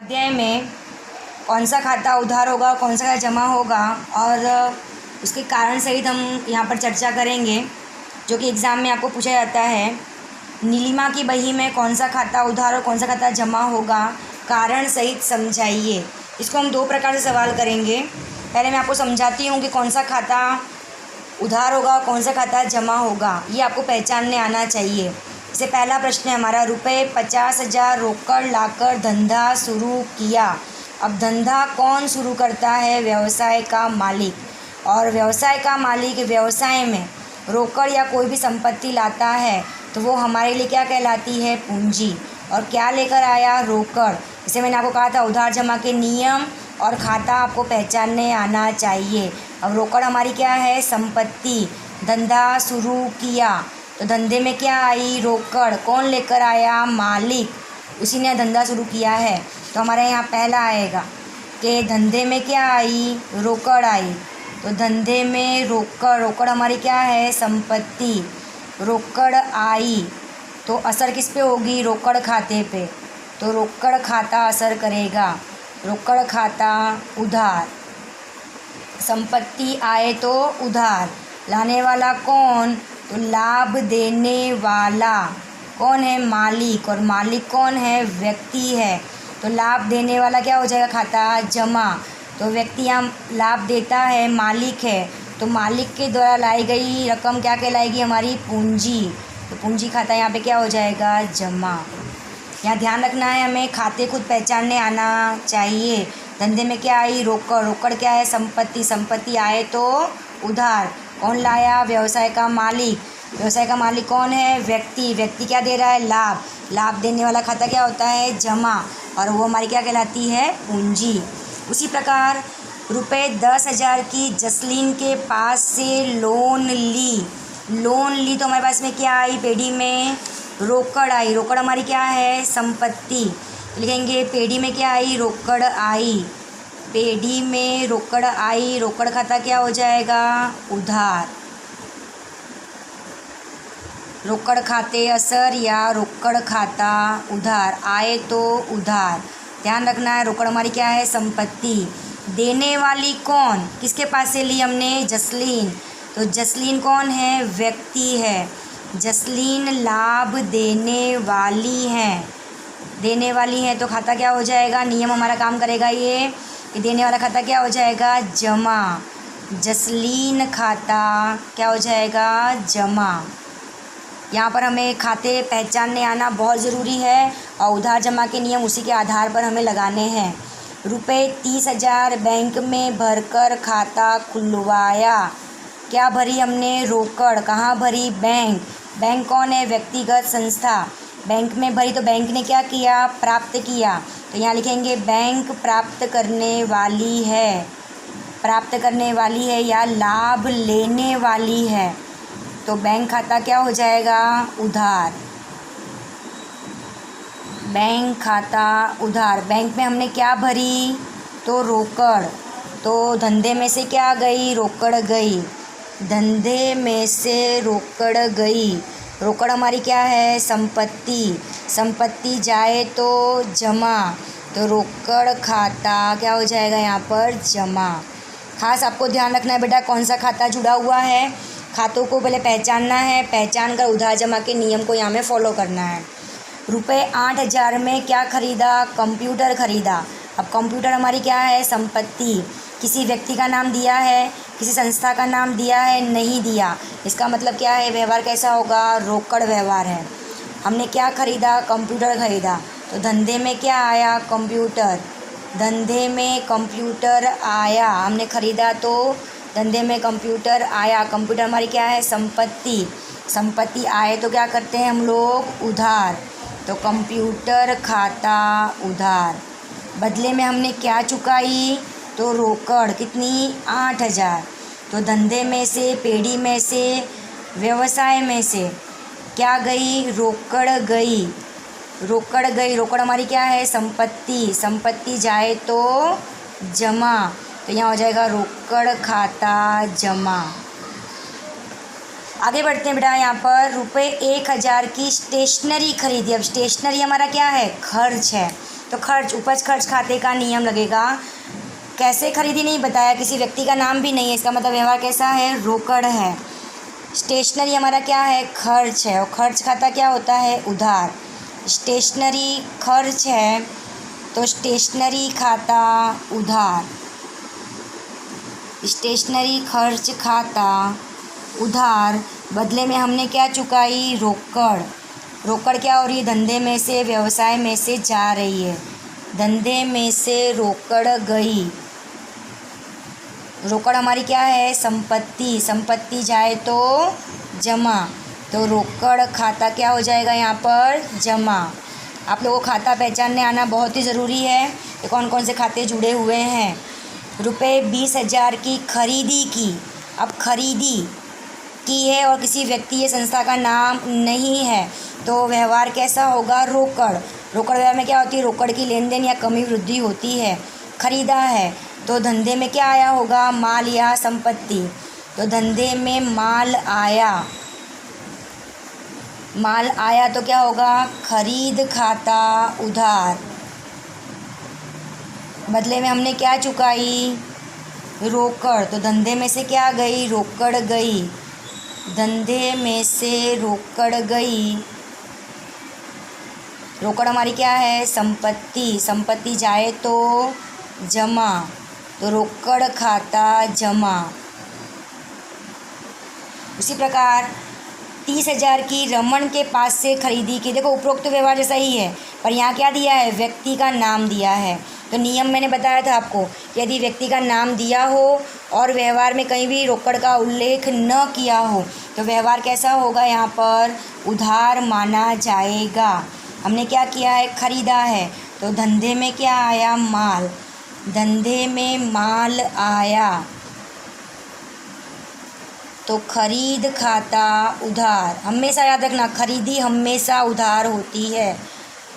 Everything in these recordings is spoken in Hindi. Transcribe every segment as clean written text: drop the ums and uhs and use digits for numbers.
अध्याय में कौन सा खाता उधार होगा, कौन सा खाता जमा होगा और उसके कारण सहित हम यहाँ पर चर्चा करेंगे, जो कि एग्ज़ाम में आपको पूछा जाता है। नीलिमा की बही में कौन सा खाता उधार और कौन सा खाता जमा होगा, कारण सहित समझाइए। इसको हम दो प्रकार से सवाल करेंगे। पहले मैं आपको समझाती हूँ कि कौन सा खाता उधार होगा, कौन सा खाता जमा होगा, ये आपको पहचानने आना चाहिए। जैसे पहला प्रश्न है हमारा, रुपये 50,000 रोकड़ लाकर धंधा शुरू किया। अब धंधा कौन शुरू करता है? व्यवसाय का मालिक। और व्यवसाय का मालिक व्यवसाय में रोकड़ या कोई भी संपत्ति लाता है तो वो हमारे लिए क्या कहलाती है? पूंजी। और क्या लेकर आया? रोकड़। जैसे मैंने आपको कहा था उधार जमा के नियम और खाता आपको पहचानने आना चाहिए। अब रोकड़ हमारी क्या है? संपत्ति। धंधा शुरू किया तो धंधे में क्या आई? रोकड़। कौन लेकर आया? मालिक। उसी ने धंधा शुरू किया है। तो हमारे यहाँ पहला आएगा कि धंधे में क्या आई? रोकड़ आई। तो धंधे में रोकड़, रोकड़ हमारी क्या है? संपत्ति। रोकड़ आई तो असर किस पे होगी? रोकड़ खाते पे। तो रोकड़ खाता असर करेगा। रोकड़ खाता उधार। संपत्ति आए तो उधार। लाने वाला कौन? तो लाभ देने वाला कौन है? मालिक। और मालिक कौन है? व्यक्ति है। तो लाभ देने वाला क्या हो जाएगा? खाता जमा। तो व्यक्ति यहाँ लाभ देता है, मालिक है, तो मालिक के द्वारा लाई गई रकम क्या कहलाएगी? हमारी पूंजी। तो पूंजी खाता यहाँ पे क्या हो जाएगा? जमा। यहाँ ध्यान रखना है हमें, खाते खुद पहचानने आना चाहिए। धंधे में क्या आई? रोकड़। रोकड़ क्या है? संपत्ति। संपत्ति आए तो उधार। कौन लाया? व्यवसाय का मालिक। व्यवसाय का मालिक कौन है? व्यक्ति। व्यक्ति क्या दे रहा है? लाभ। लाभ देने वाला खाता क्या होता है? जमा। और वो हमारी क्या कहलाती है? पूंजी। उसी प्रकार रुपये 10,000 की जसलीन के पास से लोन ली। लोन ली तो हमारे पास में क्या आई? पेढ़ी में रोकड़ आई। रोकड़ हमारी क्या है? संपत्ति। लिखेंगे पेढ़ी में क्या आई? रोकड़ आई। पेढ़ी में रोकड़ आई। रोकड़ खाता क्या हो जाएगा? उधार। रोकड़ खाते असर या रोकड़ खाता उधार। आए तो उधार। ध्यान रखना है, रोकड़ हमारी क्या है? संपत्ति। देने वाली कौन? किसके पास से ली हमने? जसलीन। तो जसलीन कौन है? व्यक्ति है। जसलीन लाभ देने वाली है। देने वाली है तो खाता क्या हो जाएगा? नियम हमारा काम करेगा ये कि देने वाला खाता क्या हो जाएगा? जमा। जसलीन खाता क्या हो जाएगा? जमा। यहाँ पर हमें खाते पहचानने आना बहुत ज़रूरी है और उधार जमा के नियम उसी के आधार पर हमें लगाने हैं। रुपये 30,000 बैंक में भरकर खाता खुलवाया। क्या भरी हमने? रोकड़। कहाँ भरी? बैंक। बैंक कौन है? व्यक्तिगत संस्था। बैंक में भरी तो बैंक ने क्या किया? प्राप्त किया। तो यहाँ लिखेंगे बैंक प्राप्त करने वाली है। प्राप्त करने वाली है या लाभ लेने वाली है। तो बैंक खाता क्या हो जाएगा? उधार। बैंक खाता उधार। बैंक में हमने क्या भरी? तो रोकड़। तो धंधे में से क्या गई? रोकड़ गई। धंधे में से रोकड़ गई। रोकड़ हमारी क्या है? संपत्ति। संपत्ति जाए तो जमा। तो रोकड़ खाता क्या हो जाएगा? यहाँ पर जमा। खास आपको ध्यान रखना है बेटा, कौन सा खाता जुड़ा हुआ है। खातों को पहले पहचानना है, पहचान कर उधार जमा के नियम को यहाँ में फॉलो करना है। रुपये 8,000 में क्या खरीदा? कंप्यूटर खरीदा। अब कंप्यूटर हमारी क्या है? संपत्ति। किसी व्यक्ति का नाम दिया है, किसी संस्था का नाम दिया है, नहीं दिया। इसका मतलब क्या है? व्यवहार कैसा होगा? रोकड़ व्यवहार है। हमने क्या खरीदा? कंप्यूटर खरीदा। तो धंधे में क्या आया? कंप्यूटर। धंधे में कंप्यूटर आया। हमने खरीदा तो धंधे में कंप्यूटर आया। कंप्यूटर हमारी क्या है? संपत्ति। संपत्ति आए तो क्या करते हैं हम लोग? उधार। तो कंप्यूटर खाता उधार। बदले में हमने क्या चुकाई? तो रोकड़। कितनी? 8,000। तो धंधे में से, पेढ़ी में से, व्यवसाय में से क्या गई? रोकड़ गई। रोकड़ गई। रोकड़ हमारी क्या है? संपत्ति। संपत्ति जाए तो जमा। तो यहाँ हो जाएगा रोकड़ खाता जमा। आगे बढ़ते हैं बेटा। यहाँ पर रुपये 1,000 की स्टेशनरी खरीदी। अब स्टेशनरी हमारा क्या है? खर्च है। तो खर्च, उपज खर्च खाते का नियम लगेगा। कैसे खरीदी नहीं बताया, किसी व्यक्ति का नाम भी नहीं है, इसका मतलब व्यवहार कैसा है, रोकड़ है। स्टेशनरी हमारा क्या है, खर्च है, और खर्च खाता क्या होता है, उधार। स्टेशनरी खर्च है तो स्टेशनरी खाता उधार। स्टेशनरी खर्च खाता उधार, बदले में हमने क्या चुकाई, रोकड़। रोकड़ क्या हो रही है, धंधे में से, व्यवसाय में से जा रही है। धंधे में से रोकड़ गई। रोकड़ हमारी क्या है, संपत्ति। संपत्ति जाए तो जमा, तो रोकड़ खाता क्या हो जाएगा यहाँ पर, जमा। आप लोगों को खाता पहचानने आना बहुत ही ज़रूरी है कि कौन कौन से खाते जुड़े हुए हैं। रुपये 20,000 की खरीदी की। अब खरीदी की है और किसी व्यक्ति या संस्था का नाम नहीं है, तो व्यवहार कैसा होगा, रोकड़। रोकड़ व्यवहार में क्या होती है, रोकड़ की लेन देन या कमी वृद्धि होती है। खरीदा है तो धंधे में क्या आया होगा, माल या संपत्ति। तो धंधे में माल आया, माल आया तो क्या होगा, खरीद खाता उधार। बदले में हमने क्या चुकाई, रोकड़। तो धंधे में से क्या गई, रोकड़ गई। धंधे में से रोकड़ गई। रोकड़ हमारी क्या है, संपत्ति। संपत्ति जाए तो जमा, तो रोकड़ खाता जमा। उसी प्रकार 30,000 की रमन के पास से खरीदी की। देखो उपरोक्त व्यवहार जैसा ही है, पर यहाँ क्या दिया है, व्यक्ति का नाम दिया है। तो नियम मैंने बताया था आपको कि यदि व्यक्ति का नाम दिया हो और व्यवहार में कहीं भी रोकड़ का उल्लेख न किया हो तो व्यवहार कैसा होगा, यहाँ पर उधार माना जाएगा। हमने क्या किया है, खरीदा है, तो धंधे में क्या आया, माल। धंधे में माल आया तो खरीद खाता उधार। हमेशा याद रखना, खरीदी हमेशा उधार होती है।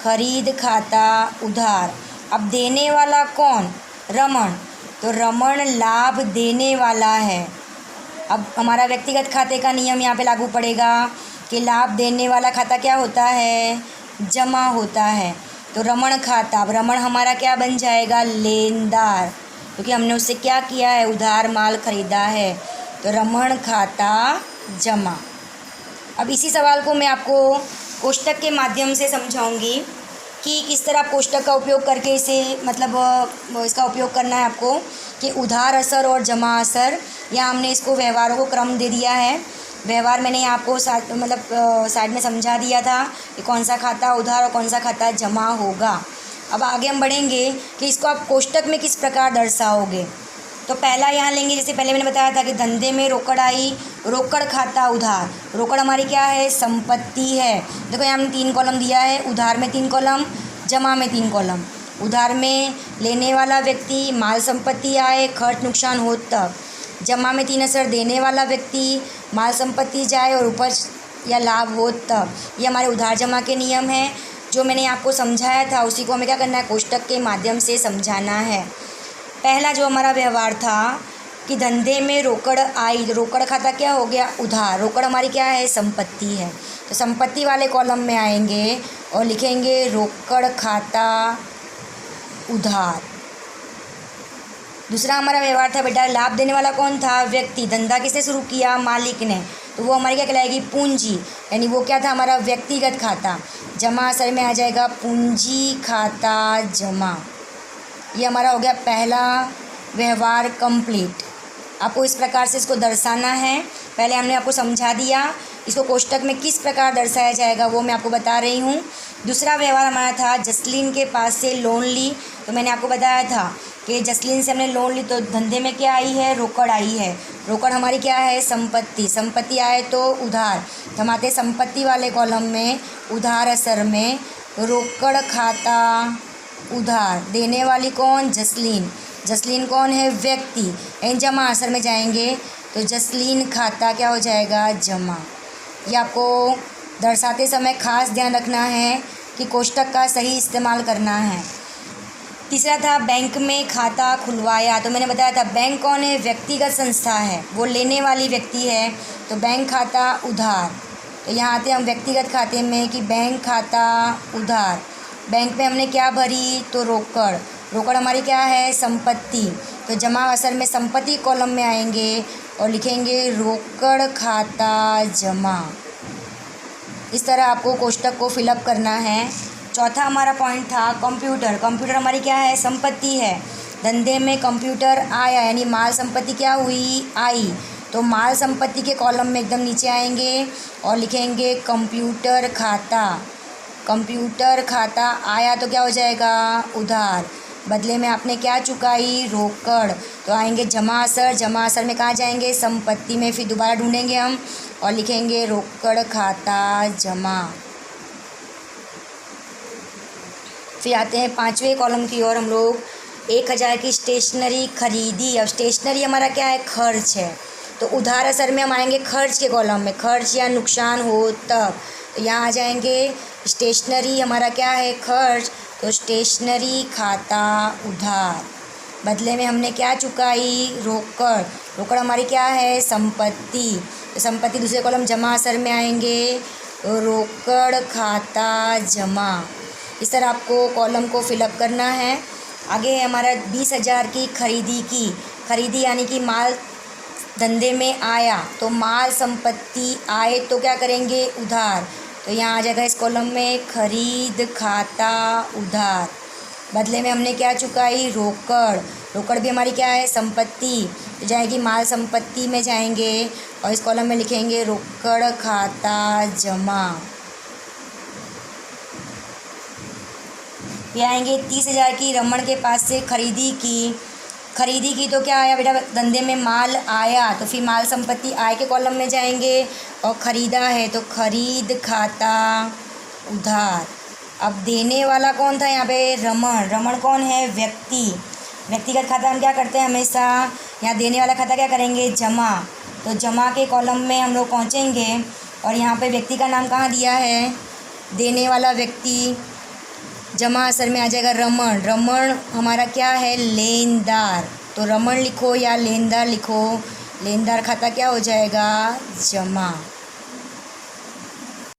खरीद खाता उधार। अब देने वाला कौन, रमन, तो रमन लाभ देने वाला है। अब हमारा व्यक्तिगत खाते का नियम यहाँ पे लागू पड़ेगा कि लाभ देने वाला खाता क्या होता है, जमा होता है। तो रमन खाता, अब रमन हमारा क्या बन जाएगा, लेनदार, क्योंकि हमने उससे क्या किया है, उधार माल खरीदा है। तो रमन खाता जमा। अब इसी सवाल को मैं आपको कोष्टक के माध्यम से समझाऊंगी कि किस तरह कोष्टक का उपयोग करके इसे मतलब इसका उपयोग करना है आपको, कि उधार असर और जमा असर। यहाँ हमने इसको व्यवहारों को क्रम दे दिया है। व्यवहार मैंने यहाँ आपको साइड में समझा दिया था कि कौन सा खाता उधार और कौन सा खाता जमा होगा। अब आगे हम बढ़ेंगे कि इसको आप कोष्टक में किस प्रकार दर्शाओगे। तो पहला यहाँ लेंगे, जैसे पहले मैंने बताया था कि धंधे में रोकड़ आई, रोकड़ खाता उधार। रोकड़ हमारी क्या है, संपत्ति है। देखो यहाँ हमने 3 कॉलम दिया है, उधार में 3 कॉलम, जमा में 3 कॉलम। उधार में लेने वाला व्यक्ति, माल संपत्ति आए, खर्च नुकसान हो तब। जमा में 3 असर, देने वाला व्यक्ति, माल संपत्ति जाए और उपज या लाभ हो तब। ये हमारे उधार जमा के नियम हैं। जो मैंने आपको समझाया था उसी को हमें क्या करना है, कोष्टक के माध्यम से समझाना है। पहला जो हमारा व्यवहार था कि धंधे में रोकड़ आई, रोकड़ खाता क्या हो गया, उधार। रोकड़ हमारी क्या है, संपत्ति है। तो संपत्ति वाले कॉलम में आएंगे और लिखेंगे रोकड़ खाता उधार। दूसरा हमारा व्यवहार था बेटा, लाभ देने वाला कौन था, व्यक्ति। धंधा किसने शुरू किया, मालिक ने, तो वो हमारी क्या कहलाएगी, पूंजी, यानी वो क्या था, हमारा व्यक्तिगत खाता। जमा असर में आ जाएगा पूंजी खाता जमा। ये हमारा हो गया पहला व्यवहार कंप्लीट। आपको इस प्रकार से इसको दर्शाना है। पहले हमने आपको समझा दिया, इसको कोष्टक में किस प्रकार दर्शाया जाएगा वो मैं आपको बता रही हूँ। दूसरा व्यवहार हमारा था, जसलीन के पास से लोन ली। तो मैंने आपको बताया था कि जसलीन से हमने लोन ली तो धंधे में क्या आई है, रोकड़ आई है। रोकड़ हमारी क्या है, संपत्ति। संपत्ति आए तो उधार, तो हम आते संपत्ति वाले कॉलम में, उधार असर में रोकड़ खाता उधार। देने वाली कौन, जसलीन। जसलीन कौन है, व्यक्ति। एन जमा असर में जाएंगे तो जसलीन खाता क्या हो जाएगा, जमा। ये आपको दर्शाते समय खास ध्यान रखना है कि कोष्टक का सही इस्तेमाल करना है। तीसरा था, बैंक में खाता खुलवाया। तो मैंने बताया था बैंक कौन है, व्यक्तिगत संस्था है, वो लेने वाली व्यक्ति है, तो बैंक खाता उधार। तो यहाँ आते हम व्यक्तिगत खाते में कि बैंक खाता उधार। बैंक में हमने क्या भरी, तो रोकड़। रोकड़ हमारी क्या है, संपत्ति। तो जमा असर में संपत्ति कॉलम में आएंगे और लिखेंगे रोकड़ खाता जमा। इस तरह आपको कोष्टक को फिलअप करना है। चौथा हमारा पॉइंट था कंप्यूटर। कंप्यूटर हमारी क्या है, संपत्ति है। धंधे में कंप्यूटर आया यानी माल संपत्ति क्या हुई, आई। तो माल संपत्ति के कॉलम में एकदम नीचे आएंगे और लिखेंगे कंप्यूटर खाता। कंप्यूटर खाता आया तो क्या हो जाएगा, उधार। बदले में आपने क्या चुकाई, रोकड़। तो आएंगे जमा असर। जमा असर में कहाँ जाएंगे, संपत्ति में। फिर दोबारा ढूंढेंगे हम और लिखेंगे रोकड़ खाता जमा। फिर आते हैं 5वें कॉलम की ओर हम लोग। 1000 की स्टेशनरी खरीदी। अब स्टेशनरी हमारा क्या है, खर्च है। तो उधार असर में हम आएंगे खर्च के कॉलम में, खर्च या नुकसान हो तब। तो यहाँ आ जाएंगे स्टेशनरी हमारा क्या है, खर्च। तो स्टेशनरी खाता उधार। बदले में हमने क्या चुकाई, रोकड़। रोकड़ हमारी क्या है, संपत्ति। तो संपत्ति दूसरे कॉलम जमा असर में आएंगे, तो रोकड़ खाता जमा। इस तरह आपको कॉलम को फिलअप करना है। आगे है हमारा 20,000 की खरीदी की। खरीदी यानी कि माल धंधे में आया, तो माल संपत्ति आए तो क्या करेंगे, उधार। तो यहाँ आ जाएगा इस कॉलम में खरीद खाता उधार। बदले में हमने क्या चुकाई, रोकड़। रोकड़ भी हमारी क्या है, संपत्ति। तो जाएगी माल संपत्ति में जाएंगे और इस कॉलम में लिखेंगे रोकड़ खाता जमा। ये आएंगे 30,000 की रमन के पास से खरीदी की। खरीदी की तो क्या आया बेटा, धंधे में माल आया, तो फिर माल संपत्ति आय के कॉलम में जाएंगे और ख़रीदा है तो खरीद खाता उधार। अब देने वाला कौन था यहाँ पे, रमन। रमन कौन है, व्यक्ति। व्यक्तिगत खाता हम क्या करते हैं हमेशा, यहाँ देने वाला खाता क्या करेंगे, जमा। तो जमा के कॉलम में हम लोग पहुँचेंगे और यहाँ पे व्यक्ति का नाम कहाँ दिया है, देने वाला व्यक्ति। जमा असर में आ जाएगा रमन। रमन हमारा क्या है, लेनदार। तो रमन लिखो या लेनदार लिखो, लेनदार खाता क्या हो जाएगा, जमा।